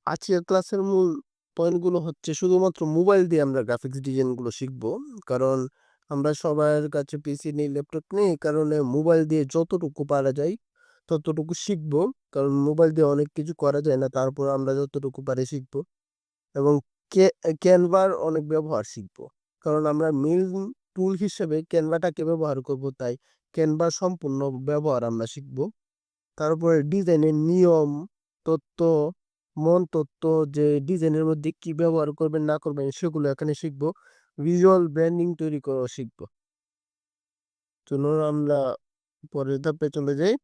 আজকের ক্লাসের মূল পয়েন্টগুলো হচ্ছে শুধুমাত্র মোবাইল দিয়ে আমরা গ্রাফিক্স ডিজাইনগুলো শিখবো। কারণ আমরা সবার কাছে পিসি নেই, ল্যাপটপ নেই। এই কারণে মোবাইল দিয়ে যতটুকু পারা যায় ততটুকু শিখবো। কারণ মোবাইল দিয়ে অনেক কিছু করা যায় না। তারপর আমরা যতটুকু পারি শিখবো। এবং ক্যানভার অনেক ব্যবহার শিখবো। কারণ আমরা মেইন টুল হিসেবে ক্যানভাটাকে ব্যবহার করব, তাই ক্যানভার সম্পূর্ণ ব্যবহার আমরা শিখবো। তারপরে ডিজাইনের নিয়ম, তত্ত্ব, তত্ত্ব, যে ডিজাইনের মধ্যে কি ব্যবহার করবেন না করবেন সেগুলো এখানে শিখবো। ভিজুয়াল ব্র্যান্ডিং তৈরি করা শিখবো। চলুন আমরা পরের ধাপে চলে যাই।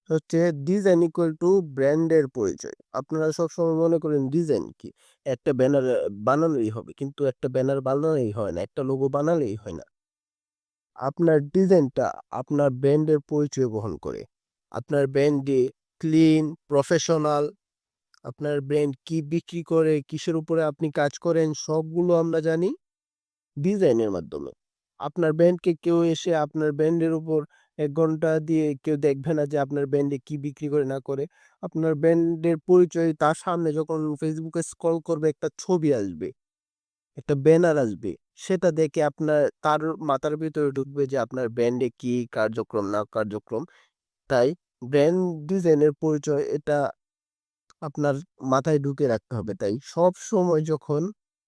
হচ্ছে ডিজাইন ইকুয়াল টু ব্র্যান্ডের পরিচয়। আপনারা সবসময় মনে করেন ডিজাইন কি, একটা ব্যানার বানালেই হবে, কিন্তু একটা ব্যানার বানালেই হয় না, একটা লোগো বানালেই হয় না। আপনার ডিজাইনটা আপনার ব্র্যান্ডের পরিচয় বহন করে। আপনার ব্র্যান্ডে ক্লিন, প্রফেশনাল, আপনার ব্র্যান্ড কি বিক্রি করে, কিসের উপরে আপনি কাজ করেন, সবগুলো আমরা জানি ডিজাইনের মাধ্যমে। আপনার ব্র্যান্ডকে কেউ এসে আপনার ব্র্যান্ডের উপর ১ ঘন্টা দিয়ে কেউ দেখবে না যে আপনার ব্র্যান্ডে কি বিক্রি করে না করে। আপনার ব্র্যান্ডের পরিচয় তার সামনে যখন ফেসবুকে স্ক্রল করবে একটা ছবি আসবে, একটা ব্যানার আসবে। সেটা দেখে আপনার তার মাথার ভিতরে ঢুকবে যে আপনার ব্র্যান্ডে কি কার্যক্রম না কার্যক্রম। তাই ব্র্যান্ড ডিজাইনের পরিচয় এটা আপনার মাথায় ঢুকে রাখতে হবে। তাই সব সময় যখন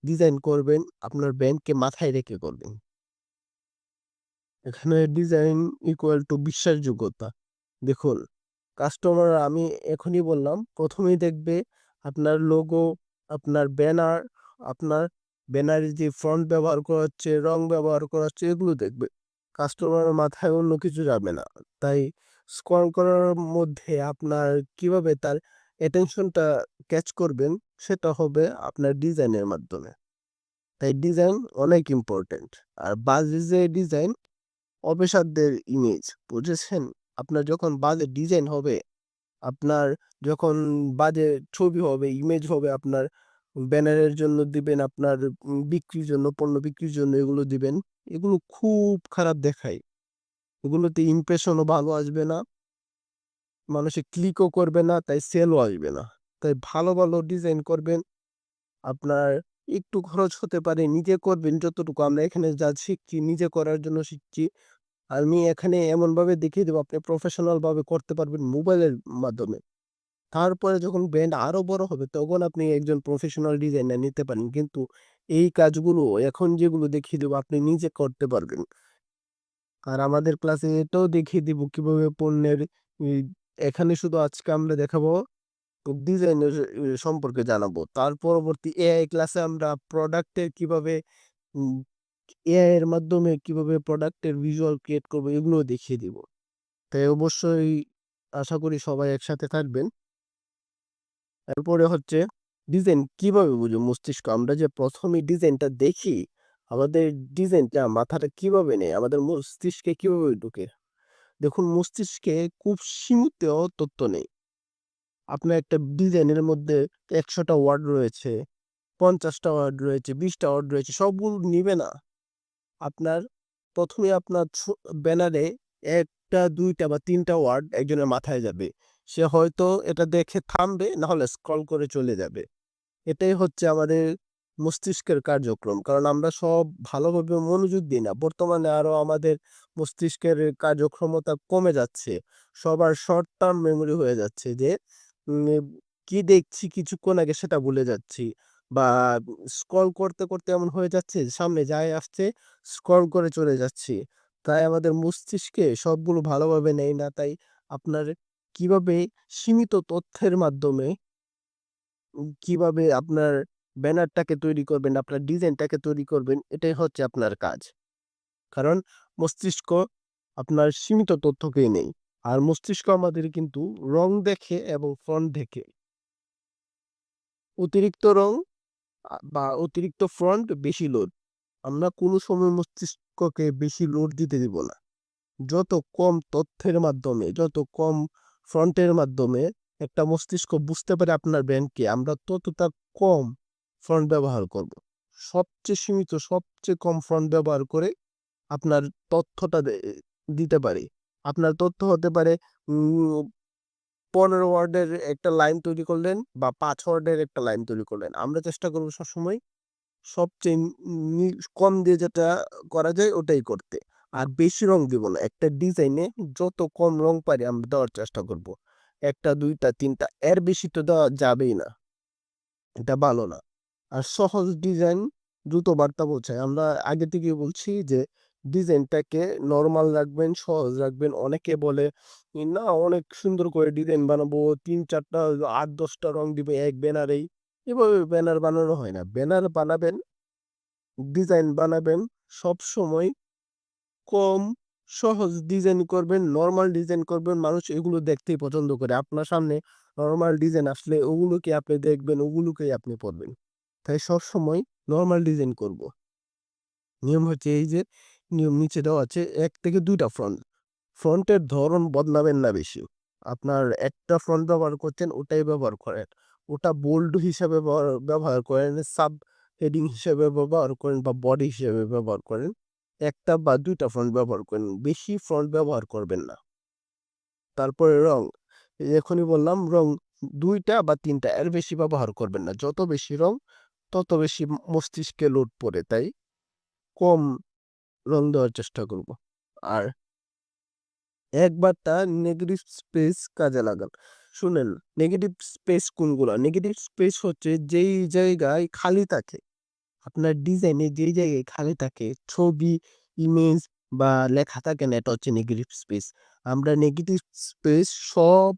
ডিজাইন করবেন আপনার ব্র্যান্ডকে মাথায় রেখে করবেন। এখানে ডিজাইন ইকুয়াল টু বিশ্বাসযোগ্যতা। দেখুন, কাস্টমার, আমি এখনই বললাম, প্রথমেই দেখবে আপনার লোগো, আপনার ব্যানার, আপনার ব্যানারে যে ফন্ট ব্যবহার করা হচ্ছে, রং ব্যবহার করা হচ্ছে, এগুলো দেখবে। কাস্টমারের মাথায় অন্য কিছু যাবে না। তাই স্ক্রল করার মধ্যে আপনার কিভাবে তার অ্যাটেনশনটা ক্যাচ করবেন সেটা হবে আপনার ডিজাইনের মাধ্যমে। তাই ডিজাইন অনেক ইম্পর্টেন্ট। আর বাজে যে ডিজাইন, অপেশাদারদের ইমেজ, বুঝেছেন? আপনার যখন বাজে ডিজাইন হবে, আপনার যখন বাজে ছবি হবে, ইমেজ হবে, আপনার ব্যানারের জন্য দিবেন, আপনার বিক্রির জন্য, পণ্য বিক্রির জন্য এগুলো দিবেন, এগুলো খুব খারাপ দেখায়। এগুলোতে ইমপ্রেশনও ভালো আসবে না, মানুষে ক্লিকও করবে না, তাই সেলও আসবে না। তাই ভালো ভালো ডিজাইন করবেন। আপনার একটু খরচ হতে পারে, নিজে করবেন যতটুকু। আমরা এখানে যা শিখছি নিজে করার জন্য শিখছি। আমি এখানে এমনভাবে দেখিয়ে দেবো আপনি প্রফেশনাল ভাবে করতে পারবেন মোবাইলের মাধ্যমে। তারপরে যখন ব্র্যান্ড আরো বড় হবে তখন আপনি একজন প্রফেশনাল ডিজাইনার নিতে পারেন। কিন্তু এই কাজগুলো এখন যেগুলো দেখিয়ে দেবো আপনি নিজে করতে পারবেন। আর আমাদের ক্লাসে এটাও দেখিয়ে দিব কিভাবে পণ্যের ই এখানে শুধু আজকে আমরা দেখাবো ডিজাইনের সম্পর্কে জানাবো। তার পরবর্তী এআই ক্লাসে আমরা প্রোডাক্টের কিভাবে উম এআই এর মাধ্যমে কিভাবে প্রোডাক্টের ভিজুয়াল ক্রিয়েট করবো এগুলোও দেখিয়ে দিব। তাই অবশ্যই আশা করি সবাই একসাথে থাকবেন। এরপরে হচ্ছে ডিজাইন কিভাবে বুঝবো মস্তিষ্ক। আমরা যে প্রথমেই ডিজাইনটা দেখি, আমাদের ডিজাইনটা মাথাটা কিভাবে নেয়, আমাদের মস্তিষ্কে কিভাবে ঢুকে। দেখুন, মস্তিষ্কে খুব সীমিত তথ্য নেই। আপনার একটা ডিজাইনের মধ্যে ১০০টা ওয়ার্ড রয়েছে, ৫০টা ওয়ার্ড রয়েছে, ২০টা ওয়ার্ড রয়েছে, সবগুলো নিবে না। আপনার প্রথমে আপনার ব্যানারে ১টা ২টা বা ৩টা ওয়ার্ড একজনের মাথায় যাবে। সে হয়তো এটা দেখে থামবে, না হলে স্ক্রল করে চলে যাবে। এটাই হচ্ছে আমাদের মস্তিষ্কের কার্যক্রম। কারণ আমরা সব ভালোভাবে মনোযোগ দিই না। বর্তমানে আরো আমাদের মস্তিষ্কের কার্যক্ষমতা কমে যাচ্ছে। সবার শর্ট টার্ম মেমোরি হয়ে যাচ্ছে যে উম কি দেখছি কিছুক্ষণ আগে সেটা ভুলে যাচ্ছি। বা স্ক্রল করতে, করতে এমন হয়ে যাচ্ছে সামনে যাই আসছে স্ক্রল করে চলে যাচ্ছি। তাই আমাদের মস্তিষ্কে সবগুলো ভালোভাবে নেয় না। তাই আপনার কিভাবে সীমিত তথ্যের মাধ্যমে কিভাবে আপনার ব্যানারটাকে তৈরি করবেন, আপনার ডিজাইনটাকে তৈরি করবেন, এটাই হচ্ছে আপনার কাজ। কারণ মস্তিষ্ক আপনার সীমিত তথ্যকেই নেই। আর মস্তিষ্ক আমাদের কিন্তু রং দেখে এবং ফন্ট দেখে। অতিরিক্ত রং বা অতিরিক্ত ফন্ট বেশি লোড। আমরা কোনো সময় মস্তিষ্ককে বেশি লোড দিতে দিব না। যত কম তথ্যের মাধ্যমে, যত কম ফন্টের মাধ্যমে একটা মস্তিষ্ক বুঝতে পারে আপনার ব্র্যান্ডকে, আমরা ততটা কম ফন্ট ব্যবহার করব। সবচেয়ে সীমিত, সবচেয়ে কম ফন্ট ব্যবহার করে আপনার তথ্যটা দিতে পারি। আপনার তথ্য হতে পারে উম 15 ওয়ার্ডের একটা লাইন তৈরি করলেন বা 5 ওয়ার্ডের একটা লাইন তৈরি করলেন। আমরা চেষ্টা করব সবসময় সবচেয়ে কম দিয়ে যেটা করা যায় ওটাই করতে। আর বেশি রং দিব না। একটা ডিজাইনে যত কম রং পারি আমরা দেওয়ার চেষ্টা করব। ১ টা ২ টা ৩ টা এর বেশি তো দেওয়া যাবেই না। এটা ভালো না। আর সহজ ডিজাইন দ্রুত বার্তা পৌঁছায়। আমরা আগে থেকেই বলছি যে ডিজাইনটাকে নরমাল রাখবেন, সহজ রাখবেন। অনেকে বলে না অনেক সুন্দর করে ডিজাইন বানাবো ৩-৪ টা ৮-১০ টা রং দিবে এক ব্যানারেই। এভাবে ব্যানার বানানো হয় না। ব্যানার বানাবেন, ডিজাইন বানাবেন সবসময় কম সহজ ডিজাইন করবেন, নরমাল ডিজাইন করবেন। মানুষ এগুলো দেখতেই পছন্দ করে। আপনার সামনে নরমাল ডিজাইন আসলে ওগুলোকে আপনি দেখবেন, ওগুলোকেই আপনি পড়বেন। তাই সবসময় নরমাল ডিজাইন করব। নিয়ম হচ্ছে এই যে নিয়ম নিচে দেওয়া আছে ১ থেকে ২ টা ফ্রন্ট। ফন্টের ধরন বদলাবেন না বেশি। আপনার একটা ফন্ট ব্যবহার করছেন ওটাই ব্যবহার করেন। ওটা বোল্ড হিসাবে ব্যবহার করেন, সাব হেডিং হিসেবে ব্যবহার করেন বা বডি হিসেবে ব্যবহার করেন। ১ টা বা ২ টা ফন্ট ব্যবহার করেন। বেশি ফন্ট ব্যবহার করবেন না। তারপরে রং। এই যে এখনই বললাম রং ২ টা বা ৩ টা এর বেশি ব্যবহার করবেন না। যত বেশি রং তত বেশি মস্তিষ্কে লোড পড়ে। তাই কম রং দেওয়ার চেষ্টা করব। আর একবারটা নেগেটিভ স্পেস কাজে লাগান। শুনেন নেগেটিভ স্পেস কোনগুলা? নেগেটিভ স্পেস হচ্ছে যেই জায়গায় খালি থাকে, আপনার ডিজাইনে যেই জায়গায় খালি থাকে, ছবি, ইমেজ বা লেখা থাকে না, এটা হচ্ছে নেগেটিভ স্পেস। আমরা নেগেটিভ স্পেস সব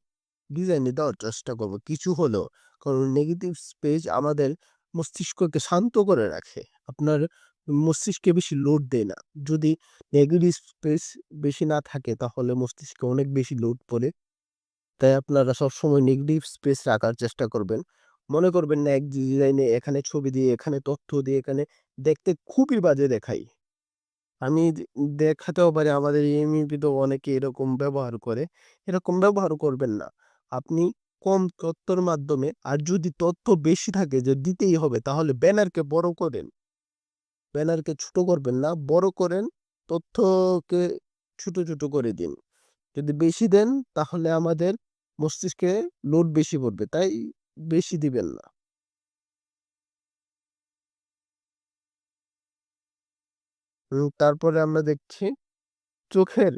ডিজাইনে দেওয়ার চেষ্টা করব কিছু হলেও। কারণ নেগেটিভ স্পেস আমাদের মস্তিষ্ককে শান্ত করে রাখে। আপনার মস্তিষ্কে বেশি লোড দেয় না। যদি নেগেটিভ স্পেস বেশি না থাকে তাহলে মস্তিষ্কে অনেক বেশি লোড পড়ে। তাই আপনারা সবসময় নেগেটিভ স্পেস রাখার চেষ্টা করবেন। মনে করবেন না এক ডিজাইনে এখানে ছবি দিয়ে, এখানে তথ্য দিয়ে, এখানে দেখতে খুবই বাজে দেখাই। আমি দেখাতেও পারি আমাদের এমনিতেও অনেকে এরকম ব্যবহার করে। এরকম ব্যবহার করবেন না। আপনি কম তথ্যের মাধ্যমে আর যদি তথ্য বেশি থাকে যে দিতেই হবে তাহলে ব্যানারকে বড় করেন। ব্যানারকে ছোট করবেন না, বড় করেন। তথ্যকে ছোট, ছোট করে দিন। যদি বেশি দেন তাহলে আমাদের মস্তিষ্কে লোড বেশি পড়বে। তাই বেশি দিবেন না। তারপরে আমরা দেখছি চোখের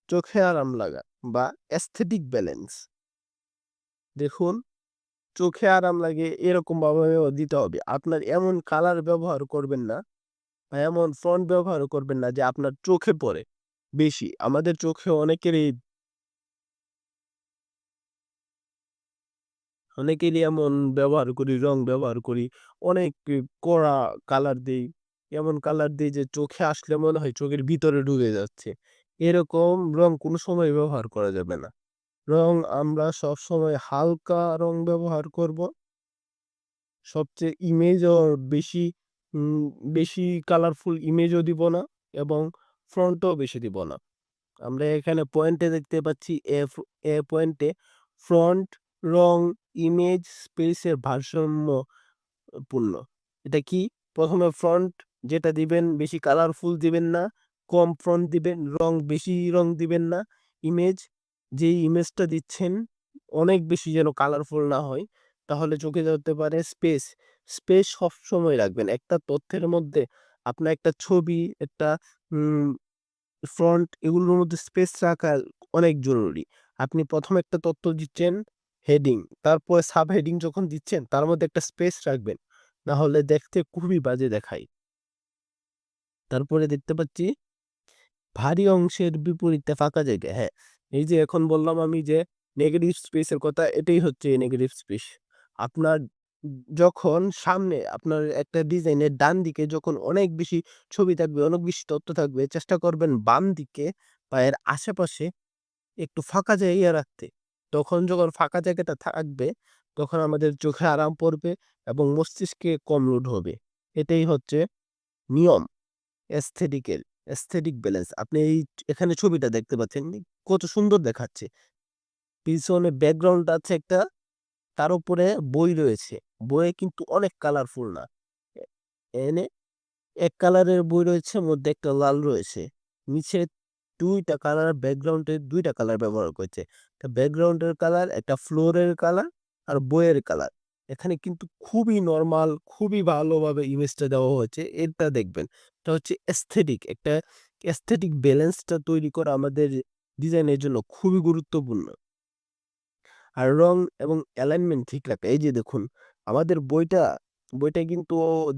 চোখে আরাম লাগা বা aesthetic ব্যালেন্স। দেখুন চোখে আরাম লাগে এরকম ভাবেও দিতে হবে। আপনার এমন কালার ব্যবহার করবেন না বা এমন ফন্ট ব্যবহার করবেন না যে আপনার চোখে পড়ে বেশি। আমাদের চোখে অনেকেরই এমন ব্যবহার করি, রং ব্যবহার করি। অনেক কড়া কালার দেই। এমন কালার দেই যে চোখে আসলে মনে হয় চোখের ভিতরে ঢুকে যাচ্ছে। এরকম রং কোনো সময় ব্যবহার করা যাবে না। রং আমরা সবসময় হালকা রং ব্যবহার করব। সবচেয়ে ইমেজও বেশি উম বেশি কালারফুল ইমেজও দিব না এবং ফন্টও বেশি দিব না। আমরা এখানে পয়েন্টে দেখতে পাচ্ছি এ পয়েন্টে ফন্ট, রং, ইমেজ, স্পেসের ভারসাম্য পূর্ণ। এটা কি? ১ম এ ফন্ট যেটা দিবেন বেশি কালারফুল দিবেন না, কম ফন্ট দিবেন, বেশি রং দিবেন না। ইমেজ যেই ইমেজটা দিচ্ছেন অনেক বেশি যেন কালারফুল না হয়, তাহলে চোখে ধরতে পারে। স্পেস সবসময় রাখবেন। একটা তথ্যের মধ্যে আপনার একটা ছবি, একটা উম ফন্ট এগুলোর মধ্যে স্পেস রাখা অনেক জরুরি। আপনি ১ম একটা তথ্য দিচ্ছেন হেডিং, তারপরে সাব হেডিং যখন দিচ্ছেন তার মধ্যে একটা স্পেস রাখবেন। না হলে দেখতে খুবই বাজে দেখায়। তারপরে দেখতে পাচ্ছি ভারী অংশের বিপরীতে ফাঁকা জায়গা। হ্যাঁ, এই যে এখন বললাম আমি যে নেগেটিভ স্পেস এর কথা এটাই হচ্ছে নেগেটিভ স্পেস। আপনার যখন সামনে আপনার একটা ডিজাইনের ডান দিকে যখন অনেক বেশি ছবি থাকবে, অনেক বেশি তথ্য থাকবে, চেষ্টা করবেন বাম দিকে বা এর আশেপাশে একটু ফাঁকা জায়গা রাখতে। তখন যখন ফাঁকা জায়গাটা থাকবে তখন আমাদের চোখে আরাম পড়বে এবং মস্তিষ্কে কম লোড হবে। এটাই হচ্ছে নিয়ম aesthetic ব্যালেন্স। আপনি এখানে ছবিটা দেখতে পাচ্ছেন কত সুন্দর দেখাচ্ছে। পিছনে ব্যাকগ্রাউন্ড আছে একটা, তার উপরে বই রয়েছে। বইয়ে কিন্তু অনেক কালারফুল না। এ এনে এক কালারের বই রয়েছে, মধ্যে একটা লাল রয়েছে। নিচে 2টা কালার, ব্যাকগ্রাউন্ডের 2টা কালার ব্যবহার করেছে। একটা ব্যাকগ্রাউন্ডের কালার, একটা ফ্লোরের কালার আর বইয়ের কালার। এখানে কিন্তু খুবই নরমাল, খুবই ভালোভাবে ইমেজটা দেওয়া হয়েছে। এটা দেখবেন। এটা হচ্ছে এস্থেটিক, একটা এস্থেটিক ব্যালেন্সটা তৈরি করা আমাদের ডিজাইনের জন্য খুবই গুরুত্বপূর্ণ। আর রং এবং অ্যালাইনমেন্ট ঠিক রাখা। এই যে দেখুন, আমাদের বইটা কিন্তু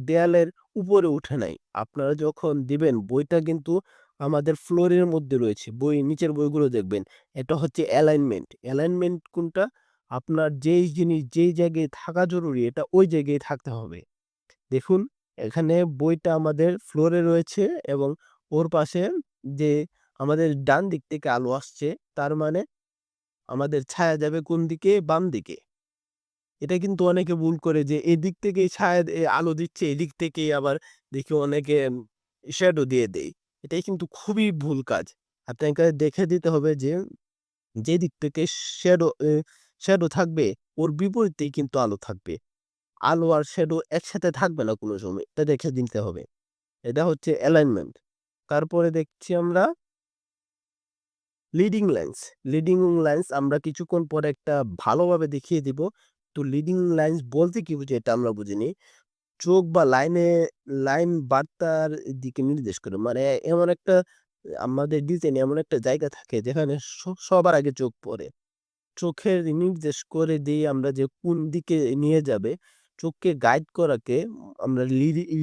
দেয়ালের উপরে উঠে নাই। আপনারা যখন দিবেন বইটা কিন্তু আমাদের ফ্লোরের মধ্যে রয়েছে। নিচের বইগুলো দেখবেন। এটা হচ্ছে অ্যালাইনমেন্ট। অ্যালাইনমেন্ট কোনটা? আপনার যেই জিনিস যেই জায়গায় থাকা জরুরি এটা ওই জায়গায় থাকতে হবে। দেখুন, এখানে বইটা আমাদের ফ্লোরে রয়েছে এবং ওর পাশে যে আমাদের ডান দিক থেকে আলো আসছে, তার মানে আমাদের ছায়া যাবে কোন দিকে? বাম দিকে। এটা কিন্তু অনেকে ভুল করে যে এদিক থেকেই ছায়া আলো দিচ্ছে, এদিক থেকেই আবার দেখি অনেকে শ্যাডো দিয়ে দেয়। এটাই কিন্তু খুবই ভুল কাজ। আপনাকে দেখে দিতে হবে যে যেদিক থেকে শ্যাডো থাকবে ওর বিপরীতেই কিন্তু আলো থাকবে। আলো আর শ্যাডো একসাথে থাকবে না কোনো সময়। এটা দেখে দিতে হবে। এটা হচ্ছে অ্যালাইনমেন্ট। তারপরে দেখছি আমরা লিডিং লাইনস। লিডিং লাইনস আমরা কিছুক্ষণ পরে একটা ভালোভাবে দেখিয়ে দিব। তো লিডিং লাইনস বলতে কি বুঝি এটা আমরা বুঝিনি। চোখ বা লাইন বার্তার দিকে নির্দেশ করে। মানে এমন একটা আমাদের ডিজাইনে এমন একটা জায়গা থাকে যেখানে সবার আগে চোখ পড়ে। চোখের নির্দেশ করে দিয়ে আমরা যে কোন দিকে নিয়ে যাবে, চোখকে গাইড করাকে আমরা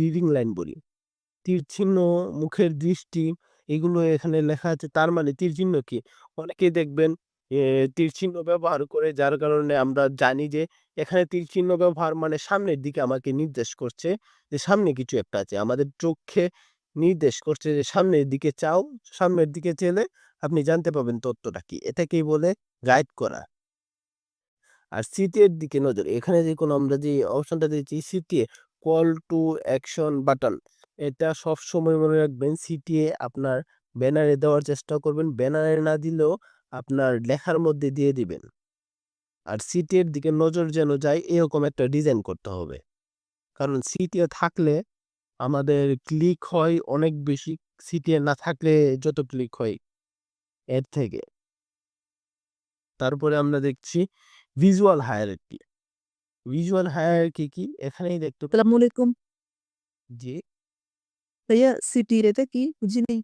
লিডিং লাইন বলি। তীর চিহ্ন, মুখের দৃষ্টি এগুলো এখানে লেখা আছে। তার মানে তীর চিহ্ন কি? অনেকেই দেখবেন তীর চিহ্ন ব্যবহার করে, যার কারণে আমরা জানি যে এখানে তীর চিহ্ন ব্যবহার মানে সামনের দিকে আমাকে নির্দেশ করছে যে সামনে কিছু একটা আছে। আমাদের চোখে নির্দেশ করছে যে সামনের দিকে চাও, সামনের দিকে চেলে আপনি জানতে পারবেন তথ্যটা কি। এটাকেই বলে গাইড করা। আর সিটির দিকে নজর। এখানে যে কোনো আমরা যে অপশনটা দিয়েছি CTA, call to action button. এটা সবসময় মনে রাখবেন, সিটিএ আপনার ব্যানারে দেওয়ার চেষ্টা করবেন। ব্যানারে না দিলেও আপনার লেখার মধ্যে দিয়ে দিবেন। আর সিটিএর দিকে নজর যেন যায় এরকম একটা ডিজাইন করতে হবে। কারণ সিটিএ থাকলে আমাদের ক্লিক হয় অনেক বেশি। সিটিএ না থাকলে যত ক্লিক হয় এর থেকে। তারপরে আমরা দেখছি ভিজুয়াল হায়ারার্কি। ভিজুয়াল হায়ারার্কি কি? এখানেই দেখতে আসসালামু আলাইকুম। জি। ভাইয়া সিটির এটা কি? বুঝি নাই।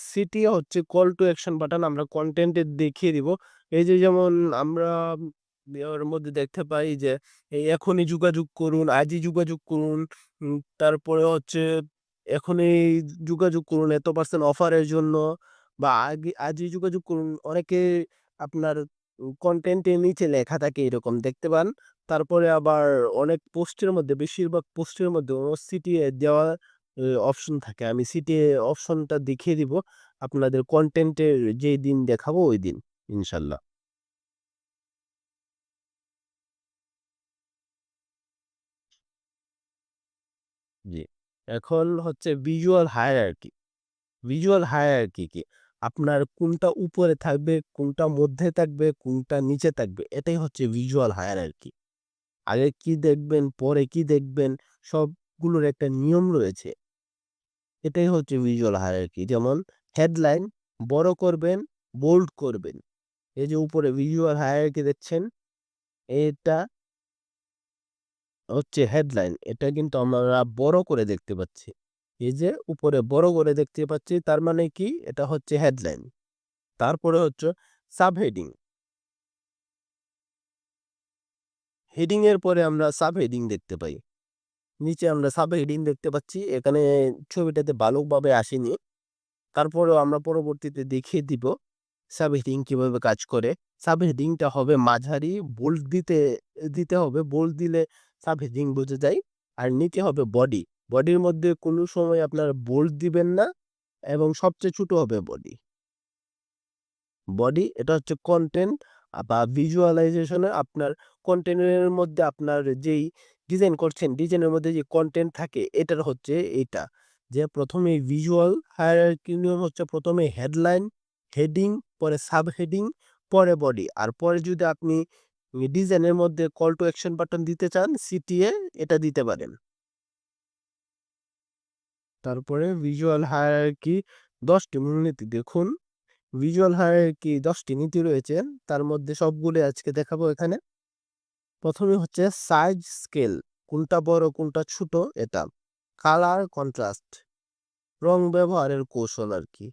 সিটি হচ্ছে কল টু অ্যাকশন বাটন। আমরা কনটেন্ট এ দেখিয়ে দিব। এই যে যেমন আমরা ওর মধ্যে দেখতে পাই যে এই এখনই যোগাযোগ করুন, আজই যোগাযোগ করুন। তারপরে হচ্ছে এখনই যোগাযোগ করুন এত% অফারের জন্য, বা আজই যোগাযোগ করুন। অনেকে আপনার কনটেন্ট এর নিচে লেখা থাকে এরকম দেখতে পান। তারপরে আবার অনেক পোস্টের মধ্যে, বেশিরভাগ পোস্টের মধ্যে সিটি দেওয়া অপশন থাকে। আমি সিটি অপশনটা দেখিয়ে দিব আপনাদের কনটেন্টের যেই দিন দেখাবো ওই দিন ইনশাল্লাহ। জি। এখন হচ্ছে ভিজুয়াল হায়ারার্কি। ভিজুয়াল হায়ারার্কি কি? আপনার কোনটা উপরে থাকবে, কোনটা মধ্যে থাকবে, কোনটা নিচে থাকবে, এটাই হচ্ছে ভিজুয়াল হায়ারার্কি। আগে কি দেখবেন, পরে কি দেখবেন, সবগুলোর একটা নিয়ম রয়েছে। এটাই হচ্ছে ভিজুয়াল হায়ারার্কি। যেমন হেডলাইন বড় করবেন, বোল্ড করবেন। এই যে উপরে ভিজুয়াল হায়ারার্কি দেখছেন, এটা হচ্ছে হেডলাইন। এটা কিন্তু আমরা বড় করে দেখতে পাচ্ছি। এই যে উপরে বড় করে দেখতে পাচ্ছি, তার মানে কি? এটা হচ্ছে হেডলাইন। তারপরে হচ্ছে সাবহেডিং। হেডিং এর পরে আমরা সাবহেডিং দেখতে পাই। নিচে আমরা সাবহেডিং দেখতে পাচ্ছি। এখানে ছবিটাতে ভালোভাবে আসেনি। তারপরেও আমরা পরবর্তীতে দেখিয়ে দিব সাবহেডিং কিভাবে কাজ করে। সাবহেডিংটা হবে মাঝারি, বোল্ড দিতে হবে। বোল্ড দিলে সাবহেডিং বোঝা যায়। আর নিচে হবে বডি। বডির মধ্যে কোনো সময় আপনার বোল্ড দিবেন না এবং সবচেয়ে ছোট হবে বডি। এটা হচ্ছে কনটেন্ট বা ভিজুয়ালাইজেশনে আপনার কনটেন্টের মধ্যে আপনার যেই ডিজাইন করছেন, ডিজাইনের মধ্যে যে কনটেন্ট থাকে এটার হচ্ছে এইটা। যে প্রথমে ভিজুয়াল হায়ারার্কি নিয়ম হচ্ছে প্রথমে হেডলাইন, হেডিং, পরে সাবহেডিং, পরে বডি। আর পরে যদি আপনি ডিজাইনের মধ্যে কল টু অ্যাকশন বাটন দিতে চান, সিটিএ এটা দিতে পারেন। তারপরে ভিজুয়াল হায়ারার্কি 10টি মূলনীতি দেখুন। ভিজুয়াল হায়ারার্কি 10টি নীতি রয়েছে, তার মধ্যে সবগুলো আজকে দেখাবো এখানে। প্রথমে হচ্ছে সাইজ স্কেল, কোনটা বড় কোনটা ছোট এটা। কালার কন্ট্রাস্ট, রং ব্যবহারের কৌশল আর কি।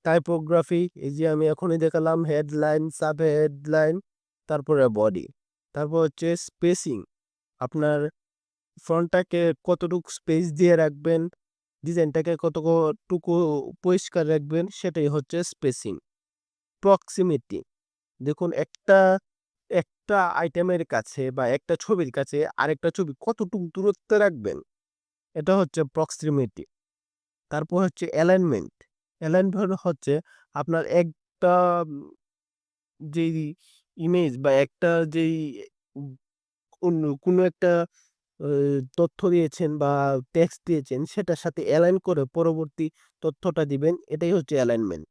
টাইপোগ্রাফি, এই যে আমি এখনই দেখালাম, হেডলাইন, সাব হেডলাইন, তারপরে বডি। তারপর হচ্ছে স্পেসিং, আপনার ফ্রন্টটাকে কতটুকু স্পেস দিয়ে রাখবেন, ডিজাইনটাকে কতটুকু পরিষ্কার রাখবেন, সেটাই হচ্ছে স্পেসিং। প্রক্সিমিটি, দেখুন একটা একটা আইটেমের কাছে বা একটা ছবির কাছে আরেকটা ছবি কতটুকু দূরত্বে রাখবেন, এটা হচ্ছে প্রক্সিমিটি। তারপর হচ্ছে অ্যালাইনমেন্ট। অ্যালাইনমেন্ট হচ্ছে আপনার একটা যেই ইমেজ বা একটা যেই কোনো একটা তথ্য দিয়েছেন বা টেক্সট দিয়েছেন, সেটার সাথে অ্যালাইন করে পরবর্তী তথ্যটা দিবেন, এটাই হচ্ছে অ্যালাইনমেন্ট।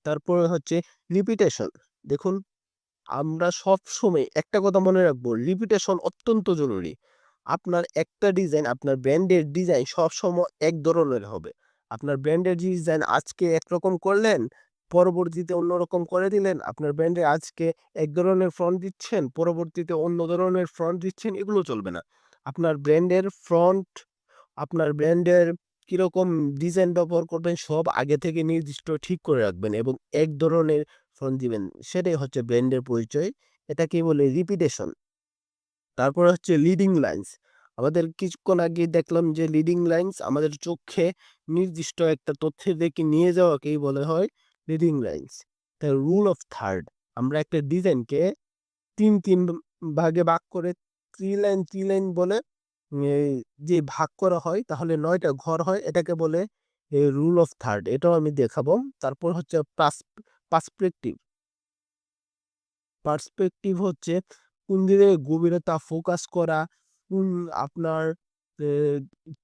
তারপরে হচ্ছে রিপিটেশন। দেখুন, আমরা সবসময় একটা কথা মনে রাখবো, রিপিটেশন অত্যন্ত জরুরি। আপনার একটা ডিজাইন, আপনার ব্র্যান্ডের ডিজাইন সবসময় এক ধরনের হবে। আপনার ব্র্যান্ডের ডিজাইন আজকে একরকম করলেন, পরবর্তীতে অন্যরকম করে দিলেন। আপনার ব্র্যান্ডে আজকে এক ধরনের ফন্ট দিচ্ছেন, পরবর্তীতে অন্য ধরনের ফন্ট দিচ্ছেন, এগুলো চলবে না। আপনার ব্র্যান্ডের ফন্ট, আপনার ব্র্যান্ডের কিরকম ডিজাইন ব্যবহার করবেন, সব আগে থেকে নির্দিষ্ট ঠিক করে রাখবেন এবং এক ধরনের ফন্ট দিবেন। সেটাই হচ্ছে ব্র্যান্ডের পরিচয়। এটাকেই বলে রিপিটেশন। তারপরে হচ্ছে লিডিং লাইন্স। আমাদের কিছুক্ষণ আগে দেখলাম যে লিডিং লাইন্স আমাদের চোখে নির্দিষ্ট একটা তথ্যের দিকে নিয়ে যাওয়াকেই বলা হয় লিডিং লাইন্স। তাই রুল অফ থার্ড, আমরা একটা ডিজাইনকে তিন ভাগে ভাগ করে থ্রি লাইন বলে যে ভাগ করা হয়, তাহলে 9টা ঘর হয়, এটাকে বলে রুল অফ থার্ড। এটাও আমি দেখাবো। তারপর হচ্ছে পার্সপেক্টিভ। পার্সপেক্টিভ হচ্ছে কোন দিকে গভীরতা ফোকাস করা, কোন আপনার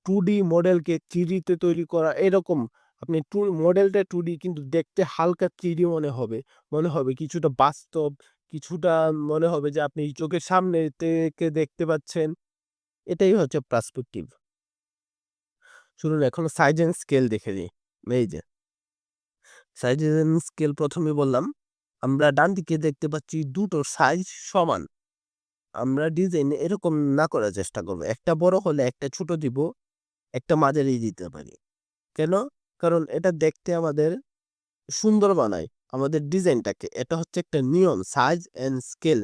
2D মডেলকে 3D তে তৈরি করা, এরকম। আপনি মডেলটা 2D কিন্তু দেখতে হালকা 3D মনে হবে কিছুটা বাস্তব, কিছুটা মনে হবে যে আপনি চোখের সামনে থেকে দেখতে পাচ্ছেন। এটাই হচ্ছে পার্সপেক্টিভ। শুনুন, এখন সাইজ এন্ড স্কেল দেখে নিই। এই যে সাইজ এন্ড স্কেল, প্রথমে বললাম আমরা ডান দিকে দেখতে পাচ্ছি দুটোর সাইজ সমান। আমরা ডিজাইন এরকম না করার চেষ্টা করবো, একটা বড় হলে একটা ছোট দিব, একটা মাঝারি দিতে পারি। কেন? কারণ এটা দেখতে আমাদের সুন্দর বানায় আমাদের ডিজাইনটাকে। এটা হচ্ছে একটা নিয়ম, সাইজ এন্ড স্কেল।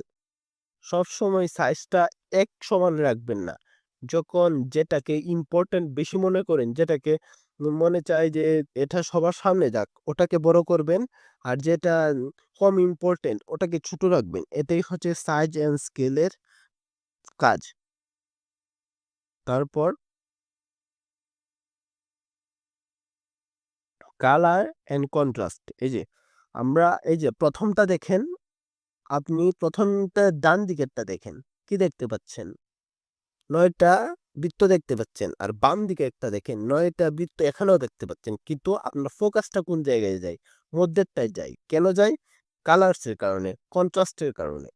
সবসময় সাইজটা এক সমান রাখবেন না। যখন যেটাকে ইম্পর্টেন্ট বেশি মনে করেন, যেটাকে মনে চায় যে এটা সবার সামনে যাক, ওটাকে বড় করবেন। আর যেটা কম ইম্পর্টেন্ট ওটাকে ছোট রাখবেন। এটাই হচ্ছে সাইজ এন্ড স্কেলের কাজ। তারপর কালার এন্ড কন্ট্রাস্ট। এই যে প্রথমটা দেখেন, আপনি প্রথমটা ডান দিকেরটা দেখেন, কি দেখতে পাচ্ছেন? 9টা বৃত্ত দেখতে পাচ্ছেন। আর বাম দিকে একটা দেখেন, 9টা বৃত্ত এখানেও দেখতে পাচ্ছেন, কিন্তু আপনার ফোকাসটা কোন জায়গায় যায়? মধ্যেরটায় যায়। কেন যায়? কালার্সের কারণে, কন্ট্রাস্টের কারণে।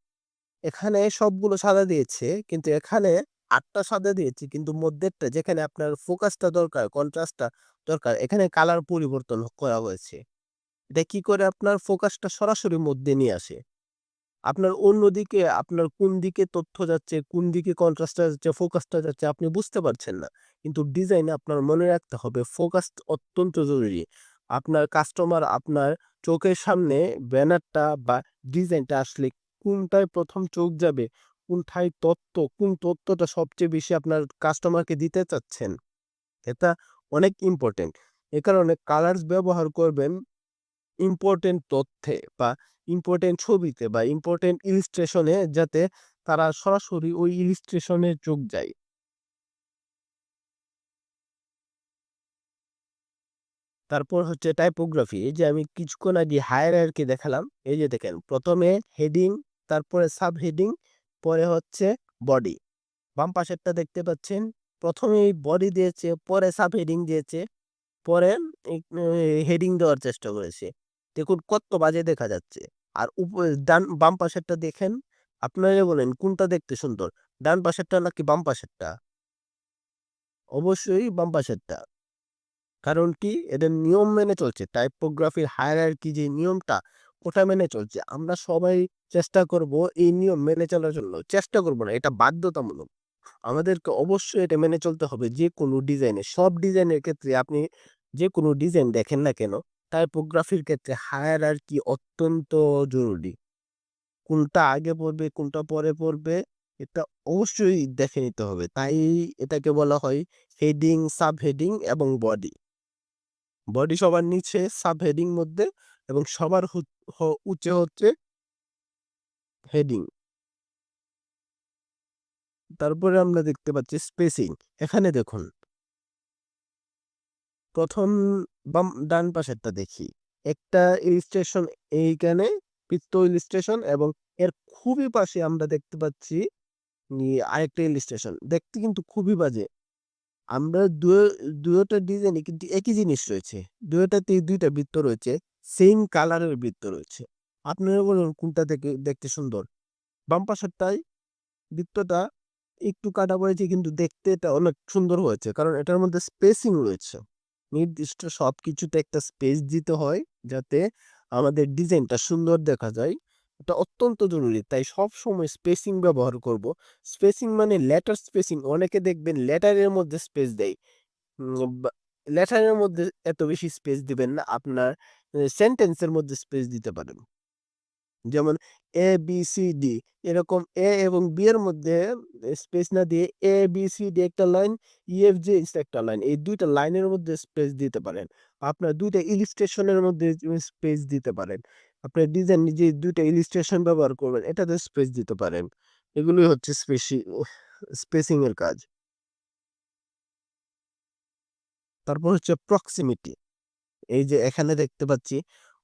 এখানে সবগুলো সাদা দিয়েছে, কিন্তু এখানে 8টা সাদা দিয়েছে, কিন্তু মধ্যেরটা যেখানে আপনার ফোকাসটা দরকার, কন্ট্রাস্টটা দরকার, এখানে কালার পরিবর্তন করা হয়েছে। এটা কি করে আপনার ফোকাসটা সরাসরি মধ্যে নিয়ে আসে। আপনার অন্যদিকে আপনার কোন দিকে তথ্য যাচ্ছে, কোন দিকে কন্ট্রাস্টটা যাচ্ছে, ফোকাসটা যাচ্ছে আপনি বুঝতে পারছেন না। কিন্তু ডিজাইনে আপনার মনে রাখতে হবে ফোকাস অত্যন্ত জরুরি। আপনার কাস্টমার আপনার চোখের সামনে ব্যানারটা বা ডিজাইনটা আসলে কোনটায় প্রথম চোখ যাবে, কোন তথ্যটা সবচেয়ে বেশি আপনার কাস্টমারকে দিতে চাচ্ছেন, এটা অনেক ইম্পর্টেন্ট। এ কারণে কালার্স ব্যবহার করবেন ইম্পর্টেন্ট তথ্যে বা ইম্পর্টেন্ট ছবিতে বা ইম্পর্টেন্ট ইলিস্ট্রেশনে, যাতে তারা সরাসরি ওই ইলিস্ট্রেশনে চোখ যায়। তারপর হচ্ছে টাইপোগ্রাফি। এই যে আমি কিছুক্ষণ আগে হায়ারার্কি দেখালাম, এই যে দেখেন প্রথমে হেডিং, তারপরে সাব হেডিং, পরে হচ্ছে বডি। বাম পাশেরটা দেখতে পাচ্ছেন, প্রথমেই বডি দিয়েছে, পরে সাব হেডিং দিয়েছে, পরে হেডিং দেওয়ার চেষ্টা করেছে। দেখুন কত বাজে দেখা যাচ্ছে। আর বাম পাশেরটা দেখেন, আপনারা বলেন কোনটা দেখতে সুন্দর, ডান পাশেরটা নাকি বাম পাশেরটা? অবশ্যই বাম পাশেরটা। কারণ কি? এদের নিয়ম মেনে চলছে। টাইপোগ্রাফির হায়ারার্কি যে নিয়মটা, ওটা মেনে চলছে। আমরা সবাই চেষ্টা করব এই নিয়ম মেনে চলার জন্য। চেষ্টা করব না, এটা বাধ্যতামূলক। আমাদেরকে অবশ্যই এটা মেনে চলতে হবে যেকোনো ডিজাইনে। সব ডিজাইনের ক্ষেত্রে আপনি যেকোনো ডিজাইন দেখেন না কেন, টাইপোগ্রাফির ক্ষেত্রে হায়ারার্কি অত্যন্ত জরুরি। কোনটা আগে পড়বে, কোনটা পরে পড়বে, এটা অবশ্যই দেখে নিতে হবে। তাই এটাকে বলা হয় হেডিং, সাবহেডিং এবং বডি। বডি সবার নিচে, সাবহেডিং মধ্যে এবং সবার উঁচে হচ্ছে হেডিং। তারপরে আমরা দেখতে পাচ্ছি স্পেসিং। এখানে দেখুন, প্রথম ডান পাশেরটা দেখি। একটা ইলিস্ট্রেশন এইখানে, বৃত্ত ইলিস্ট্রেশন, এবং এর খুবই পাশে আমরা দেখতে পাচ্ছি আরেকটা ইলিস্ট্রেশন। দেখতে কিন্তু খুবই বাজে। আমরা দুয়োটা ডিজাইনে কিন্তু একই জিনিস রয়েছে। দুয়োটাতেই ২ টা বৃত্ত রয়েছে। সেইম কালারের বৃত্ত রয়েছে। আপনারা বলুন কোনটা দেখতে সুন্দর? বাম পাশেরটায় বৃত্তটা একটু কাটা পড়েছে কিন্তু দেখতে এটা অনেক সুন্দর হয়েছে। কারণ এটার মধ্যে স্পেসিং রয়েছে। নির্দিষ্ট সবকিছুতে একটা স্পেস দিতে হয় যাতে আমাদের ডিজাইনটা সুন্দর দেখা যায়। এটা অত্যন্ত জরুরি। তাই সবসময় স্পেসিং ব্যবহার করব। স্পেসিং মানে লেটার স্পেসিং। অনেকে দেখবেন লেটারের মধ্যে স্পেস দেয়। লেটারের মধ্যে এত বেশি স্পেস দিবেন না। আপনার সেন্টেন্সের মধ্যে স্পেস দিতে পারেন। যেমন এ, বি, সি, ডি, এরকম এ এবং বি এর মধ্যে স্পেস না দিয়ে এ, বি, সি, ডি একটা লাইন, ই, এফ, জি একটা লাইন। এই ২ টা লাইনের মধ্যে স্পেস দিতে পারেন। আপনার ২ টা ইলিস্ট্রেশনের মধ্যে স্পেস দিতে পারেন। আপনার ডিজাইন নিজে ২ টা ইলিস্ট্রেশন ব্যবহার করবেন, এটাতে স্পেস দিতে পারেন। এগুলোই হচ্ছে স্পেসিং এর কাজ। তারপর হচ্ছে প্রক্সিমিটি। এই যে এখানে দেখতে পাচ্ছি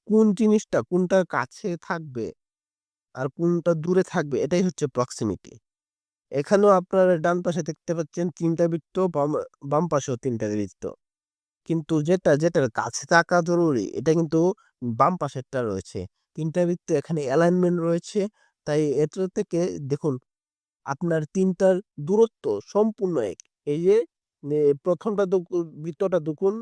কোন জিনিসটা কোনটার কাছে থাকবে আর কোনটা দূরে থাকবে, এটাই হচ্ছে প্রক্সিমিটি। এখানেও আপনারা ডান পাশে দেখতে পাচ্ছেন ৩ টা বৃত্ত, বাম পাশেও ৩ টা বৃত্ত। কিন্তু যেটার কাছে থাকা জরুরি এটা কিন্তু বাম পাশেরটা রয়েছে। ৩ টা বৃত্ত এখানে অ্যালাইনমেন্ট রয়েছে। তাই এটা থেকে দেখুন, আপনার ৩ টার দূরত্ব সম্পূর্ণ এক। এই যে ১ম বৃত্তটা দেখুন,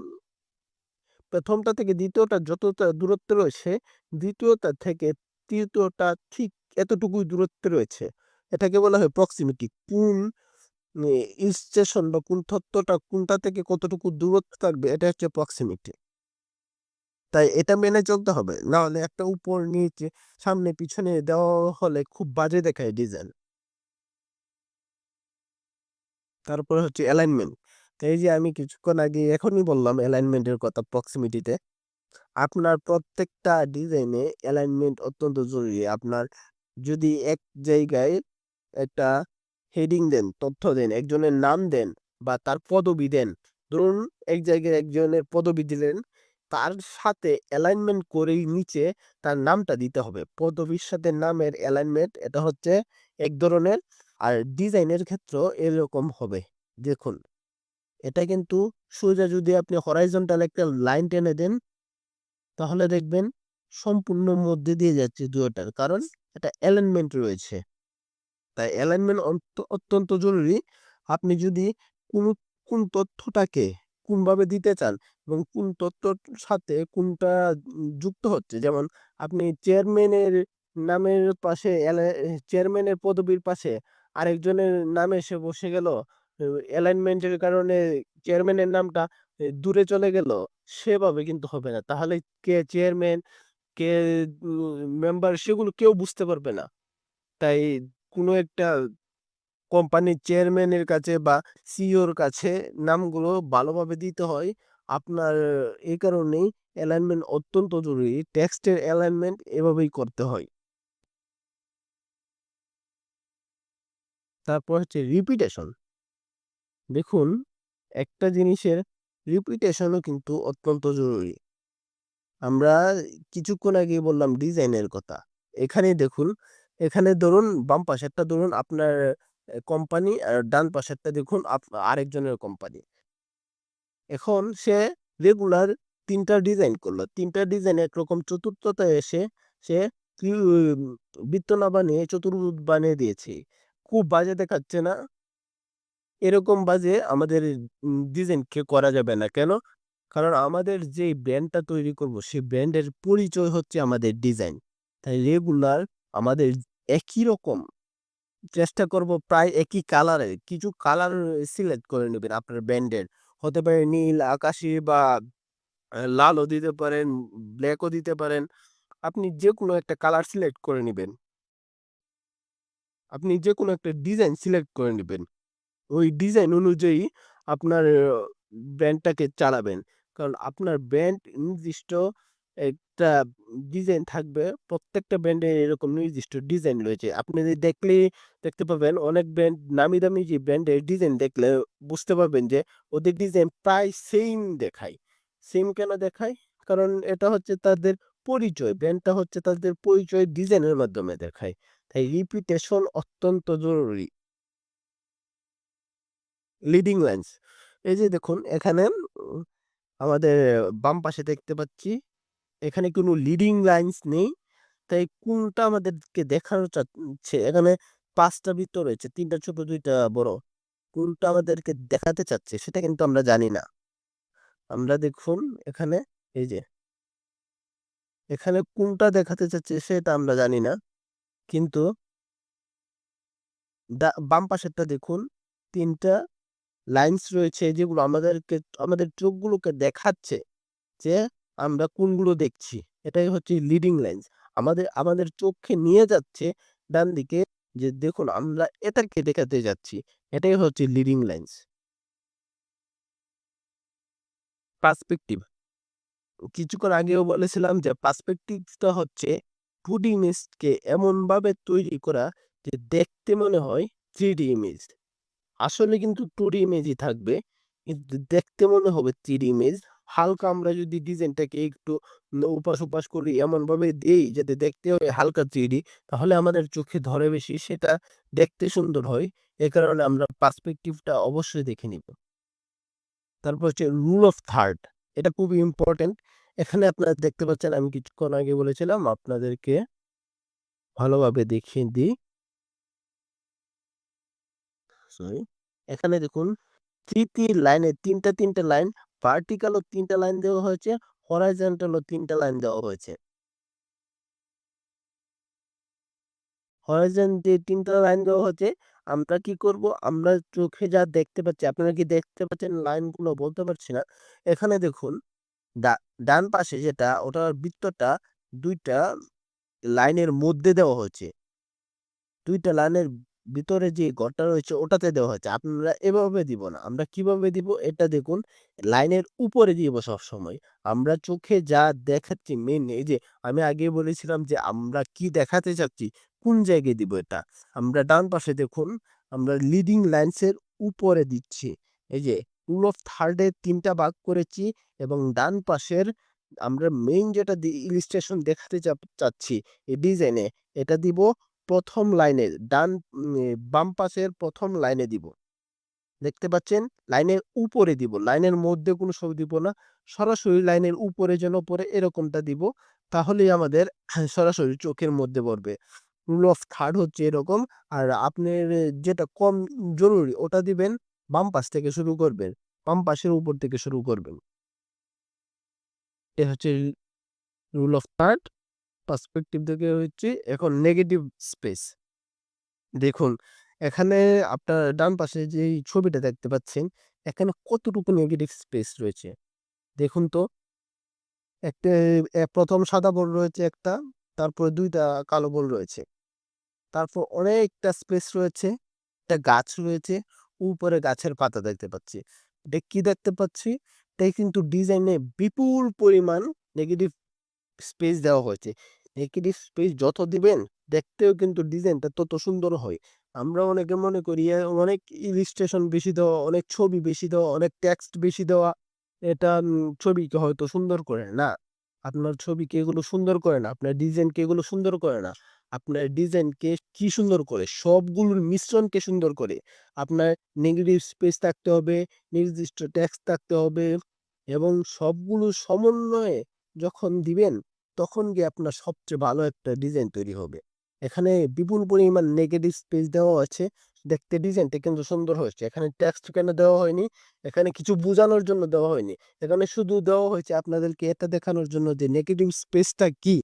১টা থেকে ২য়টা যতটা দূরত্বে রয়েছে, ২য়টা থেকে ৩য়টা ঠিক এতটুকুই দূরত্বে রয়েছে। এটাকে বলা হয় প্রক্সিমিটি। কোন স্টেশন বা কোন তথ্যটা কোনটা থেকে কতটুকু দূরত্ব থাকবে, এটা হচ্ছে প্রক্সিমিটি। তাই এটা মেনে চলতে হবে। না হলে একটা উপর নিচে সামনে পিছনে দেওয়া হলে খুব বাজে দেখায় ডিজাইন। তারপরে হচ্ছে অ্যালাইনমেন্ট। এই যে আমি কিছুক্ষণ আগে এখনই বললাম অ্যালাইনমেন্টের কথা প্রক্সিমিটিতে। আপনার প্রত্যেকটা ডিজাইনে অ্যালাইনমেন্ট অত্যন্ত জরুরি। আপনার যদি এক জায়গায় একটা হেডিং দেন, তথ্য দেন, একজনের নাম দেন বা তার পদবি দেন। ধরুন এক জায়গায় একজনের পদবি দিলেন, তার সাথে অ্যালাইনমেন্ট করেই নিচে তার নামটা দিতে হবে। পদবির সাথে নামের অ্যালাইনমেন্ট এটা হচ্ছে এক ধরনের। আর ডিজাইনের ক্ষেত্রেও এরকম হবে। দেখুন, এটা কিন্তু সোজা যদি আপনি হরাইজন্টাল একটা লাইন টেনে দেন, তাহলে দেখবেন সম্পূর্ণ মধ্যে দিয়ে যাচ্ছে দুয়োটার। কারণ এটা অ্যালাইনমেন্ট রয়েছে। তাই অ্যালাইনমেন্ট অত্যন্ত জরুরি। আপনি যদি কোনো কোন তথ্যটাকে কোনভাবে দিতে চান এবং কোন তথ্যর সাথে কোনটা যুক্ত হচ্ছে। যেমন আপনি চেয়ারম্যানের নামের পাশে চেয়ারম্যানের পদবীর পাশে আরেকজনের নাম এসে বসে গেল। অ্যালাইনমেন্টের কারণে চেয়ারম্যানের নামটা দূরে চলে গেল। সেভাবে কিন্তু হবে না। তাহলে কে চেয়ারম্যান, কে মেম্বার সেগুলো কেউ বুঝতে পারবে না। তাই কোনো একটা কোম্পানির চেয়ারম্যানের কাছে বা সিইওর কাছে নামগুলো ভালোভাবে দিতে হয়। আপনার এই কারণেই অ্যালাইনমেন্ট অত্যন্ত জরুরি। টেক্সটের অ্যালাইনমেন্ট এভাবেই করতে হয়। তারপর হচ্ছে রিপিটেশন। দেখুন, একটা জিনিসের রিপিটেশনও কিন্তু অত্যন্ত জরুরি। আমরা কিছুক্ষণ আগেই বললাম ডিজাইনের কথা। এখানেই দেখুন, এখানে ধরুন বাম পাশেরটা ধরুন আপনার কোম্পানি, আর ডান পাশেরটা দেখুন আরেকজনের কোম্পানি। এখন সে রেগুলার ৩ টা ডিজাইন করলো। ৩ টা ডিজাইন একরকম, চতুর্থতায় এসে সে কি বৃত্ত না বানিয়ে চতুর্ভুজ বানিয়ে দিয়েছে। খুব বাজে দেখাচ্ছে না? এরকম বাজে আমাদের ডিজাইন করা যাবে না। কেন? কারণ আমাদের যেই ব্র্যান্ডটা তৈরি করব সেই ব্র্যান্ডের পরিচয় হচ্ছে আমাদের ডিজাইন। তাই রেগুলার আমাদের একই রকম চেষ্টা করব প্রায় একই কালারের কিছু কালার সিলেক্ট করে নিবেন আপনার ব্র্যান্ডের। হতে পারে নীল, আকাশি বা লালও দিতে পারেন, ব্লাকও দিতে পারেন। আপনি যেকোনো একটা কালার সিলেক্ট করে নিবেন। আপনি যেকোনো একটা ডিজাইন সিলেক্ট করে নিবেন। ওই ডিজাইন অনুযায়ী আপনার ব্র্যান্ডটাকে চালাবেন। কারণ আপনার ব্র্যান্ড নির্দিষ্ট একটা ডিজাইন থাকবে। প্রত্যেকটা ব্র্যান্ডের এরকম নির্দিষ্ট ডিজাইন রয়েছে। আপনি যদি দেখলেই দেখতে পাবেন অনেক ব্র্যান্ড নামি দামি যে ব্র্যান্ডের ডিজাইন দেখলে বুঝতে পারবেন যে ওদের ডিজাইন প্রায় সেইম দেখায়। সেইম কেন দেখায়? কারণ এটা হচ্ছে তাদের পরিচয়। ব্র্যান্ডটা হচ্ছে তাদের পরিচয় ডিজাইনের মাধ্যমে দেখায়। তাই রিপিটেশন অত্যন্ত জরুরি। লিডিং লাইনস এই যে দেখুন এখানে উম আমাদের বাম পাশে দেখতে পাচ্ছি এখানে কোনো লিডিং লাইনস নেই। তাই কোনটা আমাদেরকে দেখানো চাচ্ছে এখানে ৫ টা বৃত্ত রয়েছে। ৩ টা ছোট ২ টা বড়। কোনটা আমাদেরকে দেখাতে চাচ্ছে সেটা কিন্তু আমরা জানি না। আমরা দেখুন এখানে এই যে এখানে কোনটা দেখাতে চাচ্ছে সেটা আমরা জানি না। কিন্তু বাম পাশেরটা দেখুন ৩ টা লাইনস রয়েছে যেগুলো আমাদেরকে আমাদের চোখগুলোকে দেখাচ্ছে যে আমরা কোনগুলো দেখছি। এটাই হচ্ছে লিডিং লাইনস। আমাদের চোখকে নিয়ে যাচ্ছে ডান দিকে যে দেখুন আমরা এটাকে দেখাতে যাচ্ছি। এটাই হচ্ছে লিডিং লাইনস। পার্সপেক্টিভ কিছুক্ষণ আগেও বলেছিলাম যে পার্সপেক্টিভটা হচ্ছে 2D ইমেজকে এমনভাবে তৈরি করা যে দেখতে মনে হয় 3D ইমেজ। আসলে কিন্তু 2D ইমেজই থাকবে। কিন্তু দেখতে মনে হবে 3D ইমেজ। হালকা আমরা যদি ডিজাইনটাকে একটু ওপাশ-ওপাশ করি এমনভাবে দেই যাতে দেখতে হয় হালকা 3D তাহলে আমাদের চোখে ধরে বেশি সেটা দেখতে সুন্দর হয়। এ কারণে আমরা পার্সপেক্টিভটা অবশ্যই দেখে নিব। তারপর হচ্ছে রুল অফ থার্ড এটা খুবই ইম্পোর্টেন্ট। এখানে আপনারা দেখতে পাচ্ছেন আমি কিছুক্ষণ আগে বলেছিলাম আপনাদেরকে ভালোভাবে দেখিয়ে দিই। সরি। এখানে দেখুন ৩ লাইনে ৩ টা লাইন, ভার্টিক্যাল ও ৩ টা লাইন দেওয়া হয়েছে, হরাইজন্টাল ও ৩ টা লাইন দেওয়া হয়েছে। হরাইজন যে ৩ টা লাইন দেওয়া হয়েছে, আমরা কি করব? আমরা চোখে যা দেখতে পাচ্ছি, আপনারা কি দেখতে পাচ্ছেন লাইনগুলো বলতে পারছি না। এখানে দেখুন ডা ডান পাশে যেটা ওটার বৃত্তটা ২ টা লাইনের মধ্যে দেওয়া হয়েছে। ২ টা লাইনের ভিতরে যে ঘরটা রয়েছে ওটাতে দেওয়া হয়েছে। আপনারা এভাবে দিব না। আমরা কিভাবে দিব? এটা দেখুন লাইনের উপরে দিব সবসময়। আমরা চোখে যা দেখাচ্ছি মেইন এই যে আমি আগেই বলেছিলাম যে আমরা কি দেখাতে চাচ্ছি, কোন জায়গায় দিব এটা। আমরা ডান পাশে দেখুন আমরা লিডিং লাইনস এর উপরে দিচ্ছি। এই যে রুল অফ থার্ড এর ৩ টা ভাগ করেছি এবং ডান পাশের আমরা মেইন যেটা ইলিস্ট্রেশন দেখাতে চাচ্ছি এই ডিজাইনে এটা দিব ১ম লাইনে বাম পাশের ১ম লাইনে দিব। দেখতে পাচ্ছেন? লাইনের উপরে দিব। লাইনের মধ্যে কোনো ছবি দিব না। সরাসরি লাইনের উপরে যেন পড়ে এরকমটা দিব। তাহলেই আমাদের সরাসরি চোখের মধ্যে পড়বে। রুল অফ থার্ড হচ্ছে এরকম। আর আপনার যেটা কম জরুরি ওটা দিবেন বাম পাশ থেকে শুরু করবেন। বাম পাশের উপর থেকে শুরু করবেন। এ হচ্ছে রুল অফ থার্ড। পার্সপেক্টিভ থেকে হচ্ছে এখন নেগেটিভ স্পেস। দেখুন, এখানে আপনার ডান পাশে যেই ছবিটা দেখতে পাচ্ছেন, এখানে কতটুকু নেগেটিভ স্পেস রয়েছে। দেখুন তো, একটা ১ম সাদা বল রয়েছে একটা, তারপরে ২ টা কালো বল রয়েছে। তারপর অনেকটা স্পেস রয়েছে, একটা গাছ রয়েছে, উপরে গাছের পাতা দেখতে পাচ্ছি। এটা কি দেখতে পাচ্ছি? এটাই কিন্তু ডিজাইনে বিপুল পরিমাণ নেগেটিভ স্পেস দেওয়া হয়েছে। নেগেটিভ স্পেস যত দিবেন দেখতেও কিন্তু ডিজাইনটা তত সুন্দর হয়। আমরা অনেকে মনে করি অনেক ইলিস্ট্রেশন বেশি দেওয়া, অনেক ছবি বেশি দেওয়া, অনেক টেক্সট বেশি দেওয়া এটা ছবিকে হয়তো সুন্দর করে। না, আপনার ছবিকে এগুলো সুন্দর করে না। আপনার ডিজাইনকে এগুলো সুন্দর করে না। আপনার ডিজাইনকে কি সুন্দর করে? সবগুলোর মিশ্রণকে সুন্দর করে। আপনার নেগেটিভ স্পেস থাকতে হবে, নির্দিষ্ট টেক্সট থাকতে হবে এবং সবগুলো সমন্বয়ে যখন দিবেন তখন গিয়ে আপনার সবচেয়ে ভালো একটা ডিজাইন তৈরি হবে। এখানে বিপুল পরিমাণ নেগেটিভ স্পেস দেওয়া আছে। দেখতে ডিজাইনটা কিন্তু সুন্দর হয়েছে। এখানে টেক্সট কেন দেওয়া হয়নি? এখানে কিছু বোঝানোর জন্য দেওয়া হয়নি। এখানে শুধু দেওয়া হয়েছে আপনাদেরকে এটা দেখানোর জন্য যে নেগেটিভ স্পেসটা কি?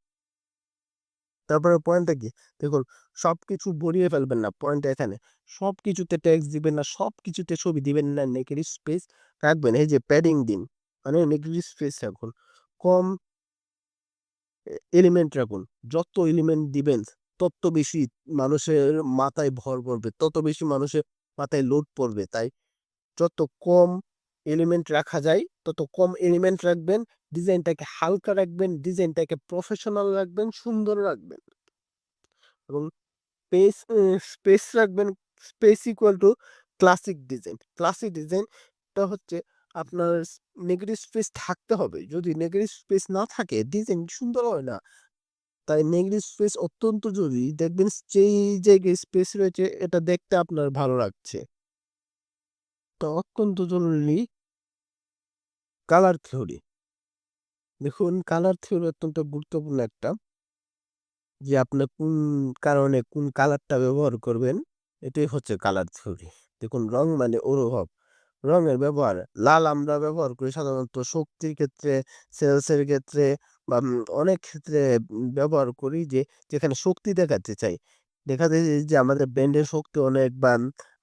তারপরে পয়েন্টটা কি? দেখুন সবকিছু ভরিয়ে ফেলবেন না। পয়েন্টটা এখানে। সবকিছুতে টেক্সট দিবেন না, সবকিছুতে ছবি দিবেন না। নেগেটিভ স্পেস রাখবেন। এই যে প্যাডিং দিন। মানে নেগেটিভ স্পেস রাখুন। কম এলিমেন্ট রাখুন। যত এলিমেন্ট দিবেন তত বেশি মানুষের মাথায় ভর পড়বে। তত বেশি মানুষের মাথায় লোড পড়বে। তাই যত কম এলিমেন্ট রাখা যায় তত কম এলিমেন্ট রাখবেন। ডিজাইনটাকে হালকা রাখবেন, ডিজাইনটাকে প্রফেশনাল রাখবেন, সুন্দর রাখবেন এবং স্পেস রাখবেন space equal to classic design. Classic ডিজাইনটা হচ্ছে আপনার নেগেটিভ স্পেস থাকতে হবে। যদি নেগেটিভ স্পেস না থাকে ডিজাইন সুন্দর হয় না। তাই নেগেটিভ স্পেস অত্যন্ত জরুরি। দেখবেন যেই জায়গায় স্পেস রয়েছে এটা দেখতে আপনার ভালো লাগছে। তো অত্যন্ত জরুরি কালার থিওরি। দেখুন কালার থিওরি অত্যন্ত গুরুত্বপূর্ণ একটা যে আপনি কোন কারণে কোন কালারটা ব্যবহার করবেন এটাই হচ্ছে কালার থিওরি। দেখুন রং মানে অনুভব। রঙের ব্যবহার লাল আমরা ব্যবহার করি সাধারণত শক্তির ক্ষেত্রে, সেলসের ক্ষেত্রে বা অনেক ক্ষেত্রে ব্যবহার করি যে যেখানে শক্তি দেখাতে চাই। দেখাতে চাই যে আমাদের ব্র্যান্ডের শক্তি অনেক বা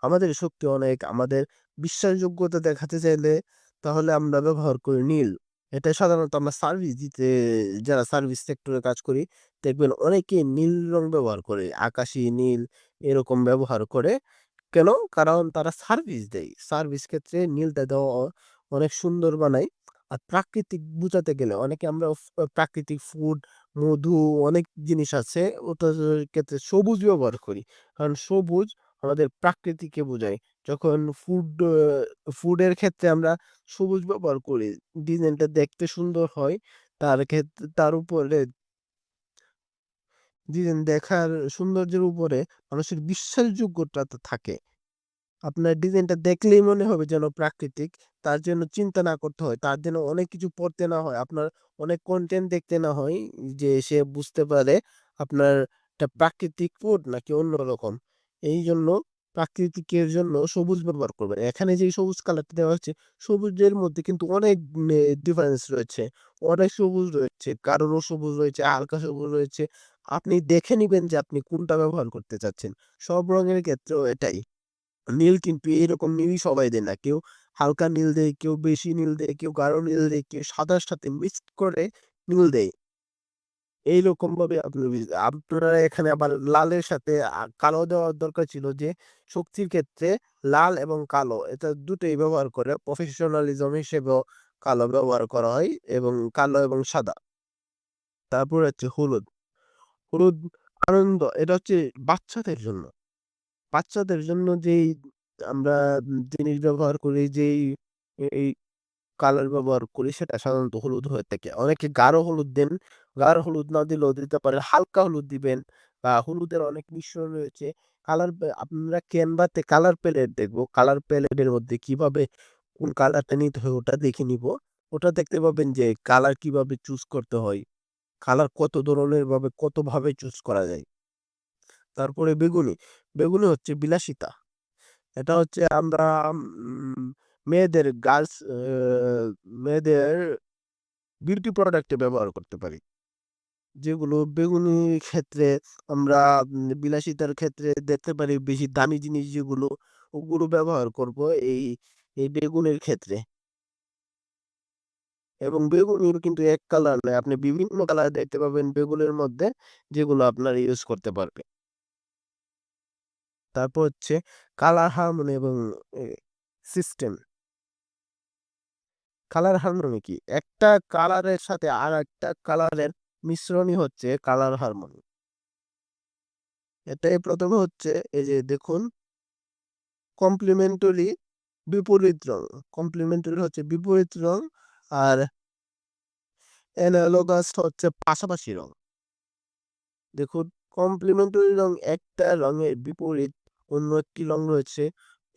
আমাদের শক্তি অনেক, আমাদের বিশ্বাসযোগ্যতা দেখাতে চাইলে তাহলে আমরা ব্যবহার করি নীল। এটা সাধারণত আমরা সার্ভিস দিতে যারা সার্ভিস সেক্টরে কাজ করি দেখবেন অনেকেই নীল রং ব্যবহার করে। আকাশি নীল এরকম ব্যবহার করে। কেন? কারণ তারা সার্ভিস দেয়। সার্ভিস ক্ষেত্রে নীলটা দেওয়া অনেক সুন্দর বানায়। আর প্রাকৃতিক বুঝাতে গেলে অনেকে আমরা প্রাকৃতিক ফুড, মধু অনেক জিনিস আছে ওটার ক্ষেত্রে সবুজ ব্যবহার করি। কারণ সবুজ আমাদের প্রাকৃতিককে বোঝায়। যখন ফুডের ক্ষেত্রে আমরা সবুজ ব্যবহার করি, ডিজাইনটা দেখতে সুন্দর হয়। তার উপরে ডিজাইন দেখার সৌন্দর্যের উপরে মানুষের বিশ্বাসযোগ্যতা থাকে। আপনার ডিজাইনটা দেখলেই মনে হবে যেন প্রাকৃতিক। তার জন্য চিন্তা না করতে হয়। তার জন্য অনেক কিছু পড়তে না হয়। আপনার অনেক কনটেন্ট দেখতে না হয় যে সে বুঝতে পারে আপনার এটা প্রাকৃতিক ফুড নাকি অন্যরকম। এইজন্য প্রাকৃতিকের জন্য সবুজ ব্যবহার করবেন। এখানে যে সবুজ কালারটা দেওয়া হচ্ছে, সবুজের মধ্যে কিন্তু অনেক ডিফারেন্স রয়েছে। অনেক সবুজ রয়েছে, গাঢ় সবুজ রয়েছে, হালকা সবুজ রয়েছে। আপনি দেখে নিবেন যে আপনি কোনটা ব্যবহার করতে চাচ্ছেন। সব রঙের ক্ষেত্রেও এটাই। নীল কিন্তু এরকম নীলই সবাই দেয় না। কেউ হালকা নীল দেয়, কেউ বেশি নীল দেয়, কেউ গাঢ় নীল দেয়, কেউ সাদার সাথে মিক্সড করে নীল দেয়। এইরকমভাবে আপনারা এখানে আবার লালের সাথে কালো দেওয়ার দরকার ছিল যে শক্তির ক্ষেত্রে লাল এবং কালো এটা দুটোই ব্যবহার করে প্রফেশনালিজম হিসেবেও কালো ব্যবহার করা হয় এবং কালো এবং সাদা। তারপর হচ্ছে হলুদ। হলুদ আনন্দ এটা হচ্ছে বাচ্চাদের জন্য। বাচ্চাদের জন্য যেই আমরা জিনিস ব্যবহার করি, যেই এই কালার ব্যবহার করি সেটা সাধারণত হলুদ হয়ে থাকে। অনেকে গাঢ় হলুদ দেন। গাঢ় হলুদ না দিলেও দিতে পারেন। হালকা হলুদ দিবেন বা হলুদের অনেক মিশ্রণ রয়েছে। আমরা ক্যানভাতে কালার প্যালেট দেখবো। কালার প্যালেটের মধ্যে কিভাবে কোন কালারটা নিতে হয় ওটা দেখে নিব। ওটা দেখতে পাবেন যে কালার কিভাবে চুজ করতে হয়। কালার কত ধরনের কতভাবে চুজ করা যায়। তারপরে বেগুনি। বেগুনি হচ্ছে বিলাসিতা। এটা হচ্ছে আমরা উম মেয়েদের মেয়েদের বিউটি প্রোডাক্ট এ ব্যবহার করতে পারি। যেগুলো বেগুনির ক্ষেত্রে আমরা বিলাসিতার ক্ষেত্রে দেখতে পারি বেশি দামি জিনিস যেগুলো ওগুলো ব্যবহার করব এই বেগুনের ক্ষেত্রে। এবং বেগুনের কিন্তু এক কালার নয়। আপনি বিভিন্ন কালার দেখতে পাবেন বেগুনের মধ্যে যেগুলো আপনারা ইউজ করতে পারবেন। তারপর হচ্ছে কালার হারমোনি এবং এ সিস্টেম। কালার হারমোনি কি? একটা কালারের সাথে আরেকটা কালারের মিশ্রণই হচ্ছে কালার হারমোনি। এটাই ১ম এ হচ্ছে এই যে দেখুন কমপ্লিমেন্টারি বিপরীত রং। কমপ্লিমেন্টারি হচ্ছে বিপরীত রং আর অ্যানালগাস হচ্ছে পাশাপাশি রং। দেখুন কমপ্লিমেন্টারি রং একটা রঙের বিপরীত অন্য একটি রং রয়েছে।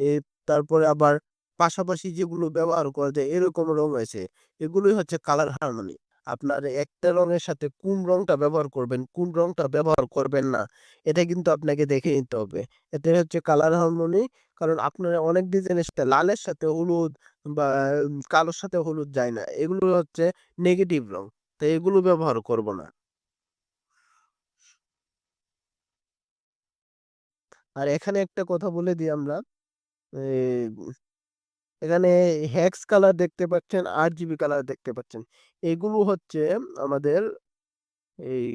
এ তারপরে আবার পাশাপাশি যেগুলো ব্যবহার করা যায় এরকম রং আছে। এগুলোই হচ্ছে কালার হারমোনি। আপনার একটা রঙের সাথে কোন রংটা ব্যবহার করবেন, কোন রংটা ব্যবহার করবেন না, এটা কিন্তু আপনাকে দেখে নিতে হবে। এটাই হচ্ছে কালার হারমোনি। কারণ আপনার অনেক ডিজাইনের সাথে লালের সাথে হলুদ বা কালোর সাথে হলুদ যায় না। এগুলো হচ্ছে নেগেটিভ রং। তো এগুলো ব্যবহার করব না। আর এখানে একটা কথা বলে দিই আমরা, এই এখানে হেক্স কালার দেখতে পাচ্ছেন, RGB কালার দেখতে পাচ্ছেন। এগুলো হচ্ছে আমাদের এই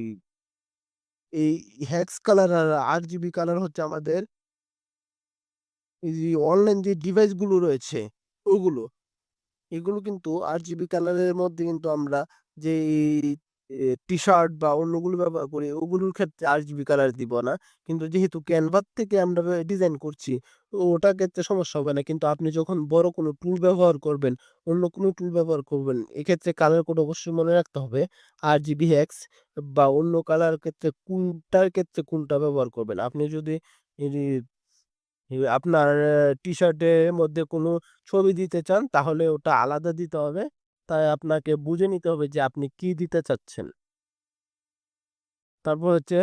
এই হেক্স কালার আর RGB কালার হচ্ছে আমাদের এই যে অনলাইন যে ডিভাইস গুলো রয়েছে ওগুলো। এগুলো কিন্তু RGB কালারের মধ্যে কিন্তু আমরা যে টি-শার্ট বা অন্যগুলো ব্যবহার করি ওগুলোর ক্ষেত্রে RGB কালার দিব না। কিন্তু যেহেতু ক্যানভাস থেকে আমরা ডিজাইন করছি, ওটার ক্ষেত্রে সমস্যা হবে না। কিন্তু আপনি যখন বড় কোনো টুল ব্যবহার করবেন, অন্য কোনো টুল ব্যবহার করবেন, এক্ষেত্রে কালার কোড অবশ্যই মনে রাখতে হবে। RGB হেক্স বা অন্য কালার ক্ষেত্রে কোনটার ক্ষেত্রে কোনটা ব্যবহার করবেন। আপনি যদি এই আপনার টি-শার্টের মধ্যে কোনো ছবি দিতে চান তাহলে ওটা আলাদা দিতে হবে। তাই আপনাকে বুঝে নিতে হবে যে আপনি কি দিতে চাচ্ছেন। তারপর হচ্ছে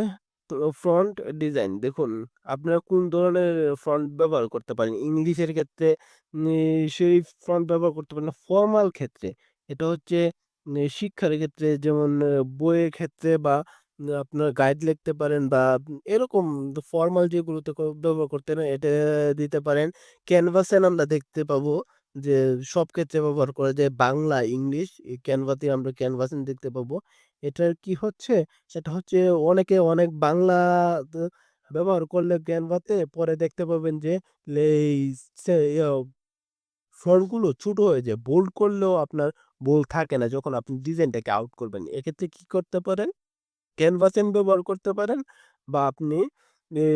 তো ফ্রন্ট ডিজাইন। দেখুন আপনারা কোন ধরনের ফন্ট ব্যবহার করতে পারেন। ইংলিশের ক্ষেত্রে সেই ফন্ট ব্যবহার করতে পারেন না। ফরমাল ক্ষেত্রে এটা হচ্ছে শিক্ষার ক্ষেত্রে যেমন বইয়ের ক্ষেত্রে বা আপনার গাইড লিখতে পারেন বা এরকম ফরমাল যেগুলোতে ব্যবহার করতে না এটা দিতে পারেন। ক্যানভাসে আমরা দেখতে পাবো যে সব ক্ষেত্রে ব্যবহার করা যায় বাংলা, ইংলিশ। এই ক্যানভাতে আমরা ক্যানভাসিং দেখতে পাবো। এটার কি হচ্ছে সেটা হচ্ছে অনেকে অনেক বাংলা দ ব্যবহার করলে ক্যানভাতে পরে দেখতে পাবেন যে এই সে ফন্ট গুলো ছোট হয়ে যায়। বোল্ড করলেও আপনার বোল্ড থাকে না যখন আপনি ডিজাইনটাকে আউট করবেন। এক্ষেত্রে কি করতে পারেন? ক্যানভাসিং ব্যবহার করতে পারেন বা আপনি এ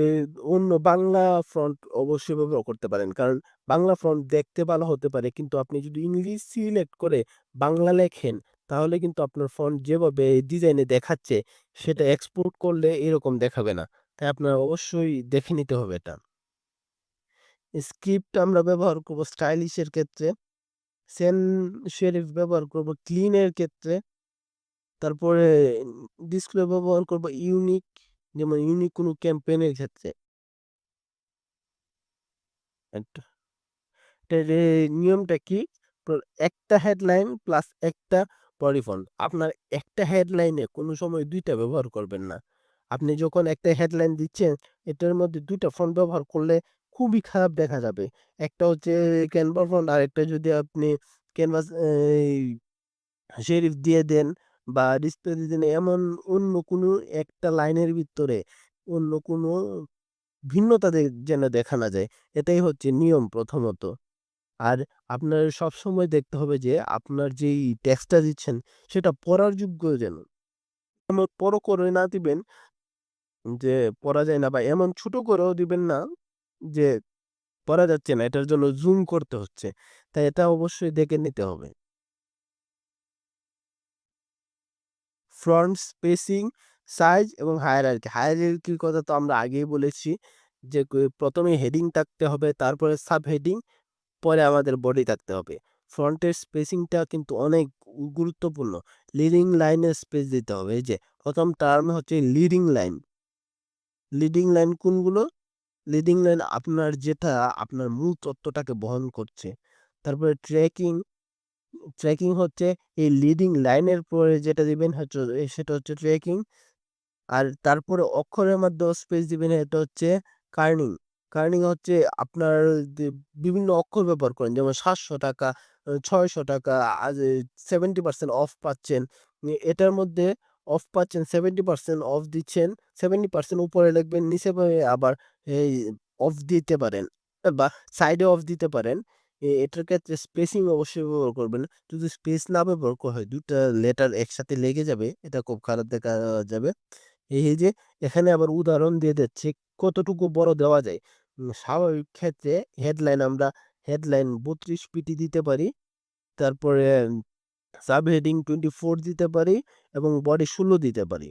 অন্য বাংলা ফন্ট অবশ্যই ব্যবহার করতে পারেন। কারণ বাংলা ফন্ট দেখতে ভালো হতে পারে কিন্তু আপনি যদি ইংলিশ সিলেক্ট করে বাংলা লেখেন তাহলে কিন্তু আপনার ফন্ট যেভাবে ডিজাইনে দেখাচ্ছে সেটা এক্সপোর্ট করলে এরকম দেখাবে না। তাই আপনার অবশ্যই দেখে নিতে হবে এটা। স্ক্রিপ্ট আমরা ব্যবহার করব স্টাইলিশ এর ক্ষেত্রে, সেন সেরিফ ব্যবহার করব ক্লিন এর ক্ষেত্রে, তারপরে ডিসপ্লে ব্যবহার করব ইউনিক, যেমন ইউনিক কোনো ক্যাম্পেইন এর ক্ষেত্রে। একটা এটার নিয়মটা কি? তো একটা হেডলাইন প্লাস একটা বডি ফন্ট। আপনার একটা হেডলাইনে কোনো সময় ২ টা ব্যবহার করবেন না। আপনি যখন একটা হেডলাইন দিচ্ছেন, এটার মধ্যে ২ টা ফন্ট ব্যবহার করলে খুবই খারাপ দেখা যাবে। একটা হচ্ছে ক্যানভা ফন্ট, আরেকটা যদি আপনি ক্যানভাস এই সেরিফ দিয়ে দেন বা ডিসপ্লে দিয়ে দেন, এমন অন্য কোনো একটা লাইনের ভিতরে অন্য কোনো ভিন্নতা যেন দেখা না যায়। এটাই হচ্ছে নিয়ম প্রথমত। আর আপনার সবসময় দেখতে হবে যে আপনার যেই টেক্সটটা দিচ্ছেন সেটা পড়ার যোগ্য যেন। এমন বড় করে না দিবেন যে পড়া যায় না বা এমন ছোট করেও দিবেন না যে পড়া যাচ্ছে না। এটার জন্য জুম করতে হচ্ছে। তাই এটা অবশ্যই দেখে নিতে হবে। ফ্রন্ট স্পেসিং, সাইজ এবং হায়ারার্কি। হায়ারার্কির কথা তো আমরা আগেই বলেছি যে ১ম এ হেডিং থাকতে হবে, তারপরে সাব হেডিং, পরে আমাদের বডি থাকতে হবে। ফ্রন্টের স্পেসিংটা কিন্তু অনেক গুরুত্বপূর্ণ। লিডিং লাইনের স্পেস দিতে হবে। এই যে ১ম টার্ম হচ্ছে লিডিং লাইন। লিডিং লাইন কোনগুলো? লিডিং লাইন আপনার যেটা আপনার মূল তত্ত্বটাকে বহন করছে। তারপরে ট্র্যাকিং হচ্ছে এই লিডিং লাইনের পরে যেটা দিবেন হচ্ছে সেটা হচ্ছে ট্র্যাকিং। আর তারপরে অক্ষরের মাধ্যমে স্পেস দিবেন এটা হচ্ছে কার্নিং। কার্নিং হচ্ছে আপনার যে বিভিন্ন অক্ষর ব্যবহার করেন যেমন ৳৭০০, ৳৬০০, আজ 70% অফ পাচ্ছেন। এটার মধ্যে অফ পাচ্ছেন 70% অফ দিচ্ছেন। 70% উপরে লিখবেন, নিচে আবার এই অফ দিতে পারেন বা সাইডে অফ দিতে পারেন। এটার ক্ষেত্রে স্পেসিং অবশ্যই ব্যবহার করবেন। যদি স্পেস না ব্যবহার করা হয় ২ টা লেটার একসাথে লেগে যাবে। এটা খুব খারাপ দেখা যাবে। এই যে এখানে আবার উদাহরণ দিয়ে দিচ্ছি কতটুকু বড় দেওয়া যায়। স্বাভাবিক ক্ষেত্রে হেডলাইন আমরা হেডলাইন ৩২ পিটি দিতে পারি। তারপরে সাবহেডিং 24 দিতে পারি এবং বডি ১৬ দিতে পারি।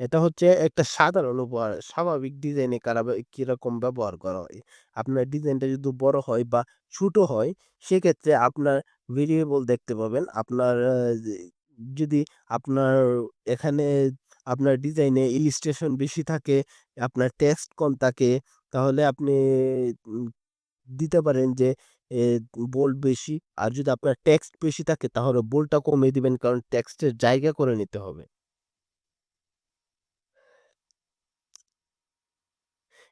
এটা হচ্ছে একটা সাধারণ উপহার। স্বাভাবিক ডিজাইনে কিরকম ব্যবহার করা হয়। আপনার ডিজাইনটা যদি বড় হয় বা ছোট হয় সেক্ষেত্রে আপনার ভেরিয়েবল দেখতে পাবেন। আপনার যদি আপনার এখানে আপনার ডিজাইনে ইলিস্ট্রেশন বেশি থাকে, আপনার টেক্সট কম থাকে, তাহলে আপনি উম দিতে পারেন যে এ বোল্ড বেশি। আর যদি আপনার টেক্সট বেশি থাকে তাহলে বোল্ডটা কমিয়ে দিবেন, কারণ টেক্সটের জায়গা করে নিতে হবে।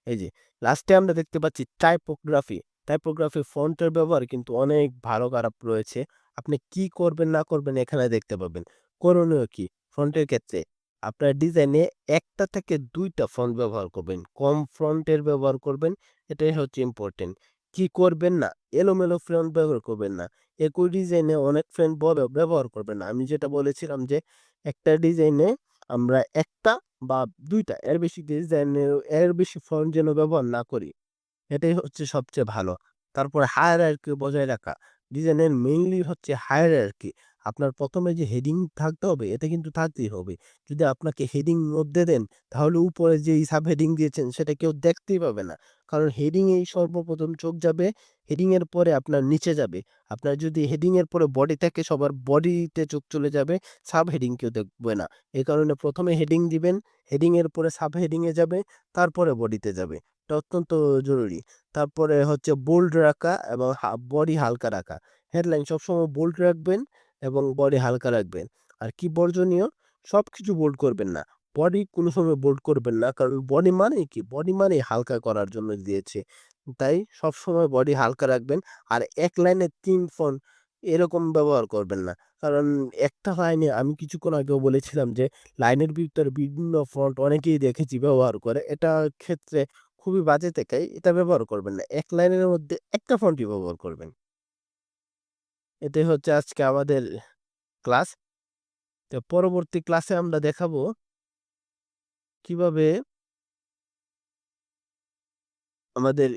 এই যে লাস্টে আমরা দেখতে পাচ্ছি টাইপোগ্রাফি। টাইপোগ্রাফি ফন্টের ব্যবহার কিন্তু অনেক ভালো খারাপ রয়েছে। আপনি কি করবেন না করবেন এখানে দেখতে পাবেন। করণীয় কি? ফন্টের ক্ষেত্রে আপনার ডিজাইনে ১ টা থেকে ২ টা ফন্ট ব্যবহার করবেন। কম ফন্টের ব্যবহার করবেন। এটাই হচ্ছে ইম্পোর্টেন্ট। কি করবেন না? এলোমেলো ফন্ট ব্যবহার করবেন না। একই ডিজাইনে অনেক ফন্ট ব্যবহার করবেন না। আমি যেটা বলেছিলাম যে একটা ডিজাইনে আমরা ১ টা বা ২ টা এর বেশি ফন্ট যেন ব্যবহার না করি। এটাই হচ্ছে সবচেয়ে ভালো। তারপরে হায়ারার্কি বজায় রাখা। ডিজাইনের মেইনলি হচ্ছে হায়ারার্কি। আপনার ১ম এ যে হেডিং থাকতে হবে, এটা কিন্তু থাকতেই হবে। যদি আপনাকে হেডিং মধ্যে দেন, তাহলে উপরে যেই সাব হেডিং দিয়েছেন সেটা কেউ দেখতেই পাবে না। কারণ হেডিং এই সর্বপ্রথম চোখ যাবে, হেডিং এর পরে আপনার নিচে যাবে। আপনার যদি হেডিং এর পরে বডি থাকে, সবার বডিতে চোখ চলে যাবে, সাব হেডিং কেউ দেখবে না। এই কারণে ১ম এ হেডিং দিবেন, হেডিং এর পরে সাব হেডিং এ যাবে, তারপরে বডিতে যাবে। এটা অত্যন্ত জরুরি। তারপরে হচ্ছে বোল্ড রাখা এবং বডি হালকা রাখা। হেডলাইন সবসময় বোল্ড রাখবেন এবং বডি হালকা রাখবেন। আর কি বর্জনীয়? সবকিছু বোল্ড করবেন না। বডি কোনো সময় বোল্ড করবেন না। কারণ বডি মানেই কি? বডি মানেই হালকা করার জন্য দিয়েছে। তাই সবসময় বডি হালকা রাখবেন। আর এক লাইনে ৩ ফন্ট এরকম ব্যবহার করবেন না। কারণ একটা লাইনে আমি কিছুক্ষণ আগেও বলেছিলাম যে লাইনের ভিতরে বিভিন্ন ফন্ট অনেকেই দেখেছি ব্যবহার করে। এটা ক্ষেত্রে খুবই বাজে দেখায়। এটা ব্যবহার করবেন না। এক লাইনের মধ্যে একটা ফন্টই ব্যবহার করবেন। এটাই হচ্ছে আজকে আমাদের ক্লাস। তো পরবর্তী ক্লাসে আমরা দেখাবো কিভাবে আমাদের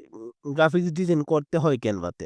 গ্রাফিক্স ডিজাইন করতে হয় ক্যানভাতে।